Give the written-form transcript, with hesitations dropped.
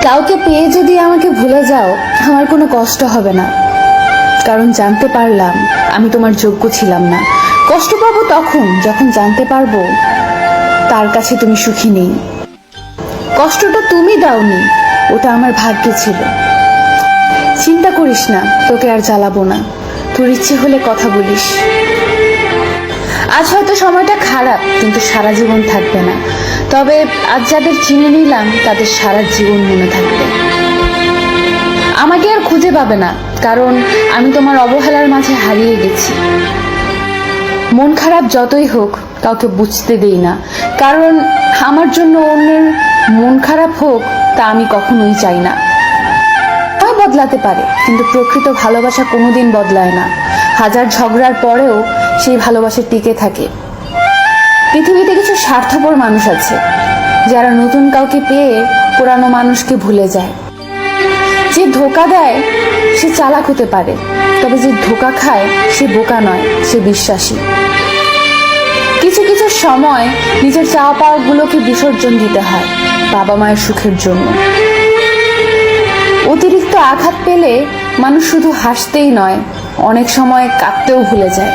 কাউকে পেয়ে যদি আমাকে ভুলে যাও, আমার কোনো কষ্ট হবে না, কারণ জানতে পারলাম আমি তোমার যোগ্য ছিলাম না। কষ্ট পাবো তখন যখন জানতে পারবো তার কাছে তুমি সুখী নেই। কষ্টটা তুমি দাওনি, ওটা আমার ভাগ্যে ছিল। চিন্তা করিস না, তোকে আর জ্বালাবো না। তোর ইচ্ছে হলে কথা বলিস। আজ হয়তো সময়টা খারাপ, কিন্তু সারা জীবন থাকবে না। তবে আজ যাদের চিনে নিলাম তাদের সারা জীবন মনে থাকবে। আমাকে আর খুঁজে পাবে না, কারণ আমি তোমার অবহেলার মাঝে হারিয়ে গেছি। মন খারাপ যতই হোক কাউকে বুঝতে দেই না, কারণ আমার জন্য অন্যের মন খারাপ হোক তা আমি কখনোই চাই না। বদলাতে পারে, কিন্তু প্রকৃত ভালোবাসা কোনোদিন বদলায় না। হাজার ঝগড়ার পরেও সেই ভালোবাসা টিকে থাকে। পৃথিবীতে কিছু স্বার্থপর মানুষ আছে যারা নতুন কাউকে পেয়ে পুরানো মানুষকে ভুলে যায়। যে ধোঁকা দেয় সে চালাক হতে পারে, তবে যে ধোঁকা খায় সে বোকা নয়, সে বিশ্বাসী। কিছু কিছু সময় নিজের চাওয়া পাওয়া গুলোকে বিসর্জন দিতে হয় বাবা মায়ের সুখের জন্য। অতিরিক্ত আঘাত পেলে মানুষ শুধু হাসতেই নয়, অনেক সময় কাঁদতেও ভুলে যায়।